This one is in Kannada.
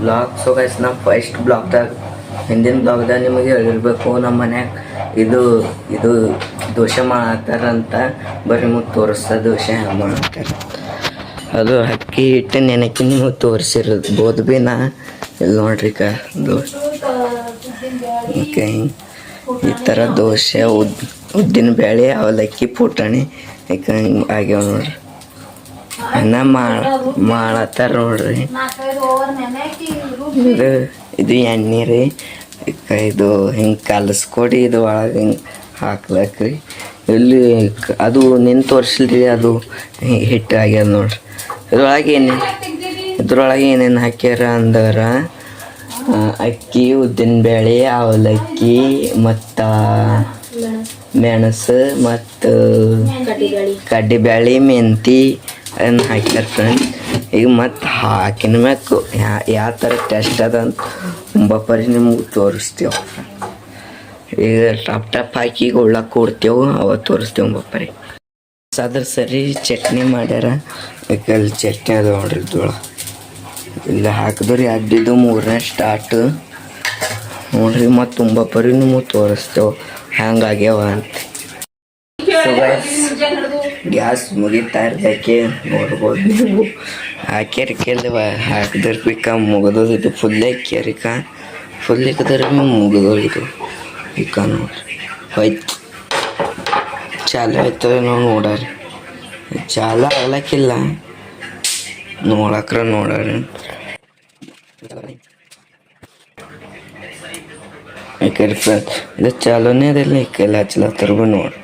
ಬ್ಲಾಗ್. ಸೊ ಗೈಸ್ ನಾ ಫಸ್ಟ್ ಬ್ಲಾಗ್ದಾಗ ಹಿಂದಿನ ಬ್ಲಾಗ್ದಾಗ ನಿಮಗೆ ಹೇಳಿರ್ಬೇಕು ನಮ್ಮ ಮನ್ಯಾಗ ಇದು ಇದು ದೋಸೆ ಮಾಡತ್ತಾರಂತ. ಬರ್ರಿ ನಿಮಗೆ ತೋರಿಸ್ತಾ ದೋಸೆ ಹೆಂಗೆ ಮಾಡ್ತಾರೆ. ಅದು ಅಕ್ಕಿ ಹಿಟ್ಟು ನೆನಕಿ ನಿಮಗೆ ತೋರಿಸಿರ್ಬೋದು ಭೀ ನಾ ಇಲ್ಲಿ ನೋಡ್ರಿ ಓಕೆ ಈ ಥರ ದೋಸೆ ಉದ್ದಿನ ಬೇಳೆ ಅವಲಕ್ಕಿ ಪುಟಾಣಿ ಹಿಂಗೆ ಆಗ್ಯಾವ ನೋಡ್ರಿ. ಅನ್ನ ಮಾಡತ್ತಾರ ನೋಡ್ರಿ. ಇದು ಎಣ್ಣೆ ರೀ, ಇದು ಹಿಂಗೆ ಕಲಸ್ಕೊಡಿ ಇದು ಒಳಗೆ ಹಿಂಗೆ ಹಾಕ್ಲಕ್ರಿ. ಇಲ್ಲಿ ಅದು ನಿನ್ನ ತೋರಿಸಿಲ್ರಿ, ಅದು ಹಿಟ್ಟು ಆಗ್ಯದ ನೋಡ್ರಿ. ಇದ್ರೊಳಗೆ ಏನೇನು ಹಾಕ್ಯಾರ ಅಂದ್ರೆ ಅಕ್ಕಿ ಉದ್ದಿನಬೇಳೆ ಅವಲಕ್ಕಿ ಮತ್ತು ಮೆಣಸು ಮತ್ತು ಕಡ್ಡಿಬೇಳೆ ಮೆಂತಿ ಅದನ್ನು ಹಾಕ್ಯಾರ ಫ್ರೆಂಡ್ಸ್. ಈಗ ಮತ್ತು ಹಾಕಿನ ಮ್ಯಾಕು ಯಾವ ಥರ ಟೇಸ್ಟ್ ಅದ ಅಂತ ಒಂಬಪ್ಪರಿ ನಿಮ್ಗೆ ತೋರಿಸ್ತೇವೆ. ಈಗ ಟಪ್ ಹಾಕಿ ಉಳ್ಳಕ್ಕೆ ಕೊಡ್ತೇವೆ, ಅವಾಗ ತೋರಿಸ್ತೇವೆ ಒಂಬಪ್ಪರಿ. ಅದ್ರ ಸರಿ ಚಟ್ನಿ ಮಾಡ್ಯಾರ. ಅಲ್ಲಿ ಚಟ್ನಿ ಅದು ನೋಡ್ರಿ ಇದ್ರೊಳಗೆ ಇಲ್ಲ ಹಾಕಿದ್ರಿ ಅಡ್ಡಿದ್ದು 3ನೇ ಸ್ಟಾರ್ಟ್ ನೋಡ್ರಿ. ಮತ್ತು ಒಂಬಪ್ಪರಿ ನಿಮಗೆ ತೋರಿಸ್ತೇವೆ ಹ್ಯಾಂಗಾಗ್ಯಾವ ಅಂತ. ಸೊ ಗೈಸ್ ಗ್ಯಾಸ್ ಮುಗಿತಾ ಇರ್ಬೇಕೆ ನೋಡ್ಬೋದು ನೀವು. ಹಾಕ್ಯಾರಿಕೆಲ್ವ ಹಾಕಿದ್ರಿಕ ಮುಗಿದೋದು. ಇದು ಫುಲ್ ಹಾಕ್ಯಾರಿಕ ಫುಲ್ ಇಕ್ಕದ್ರೆ ಮುಗಿದೋಗಿದ್ದು ಇಕ್ಕ ನೋಡ್ರಿ. ಹೋಯ್ತು ಚಾಲು ಆಯ್ತದ ನಾವು ನೋಡ್ರಿ. ಚಾಲು ಆಗ್ಲಕ್ಕಿಲ್ಲ ನೋಡಕ್ರ ನೋಡ್ರಿ. ಯಾಕಂದ್ರೆ ಇದು ಚಾಲೂನೇ ಅದಿಲ್ಲ ಈ ಕೈಲಿ ಹಚ್ಲತ್ತಾರ ನೋಡ್ರಿ.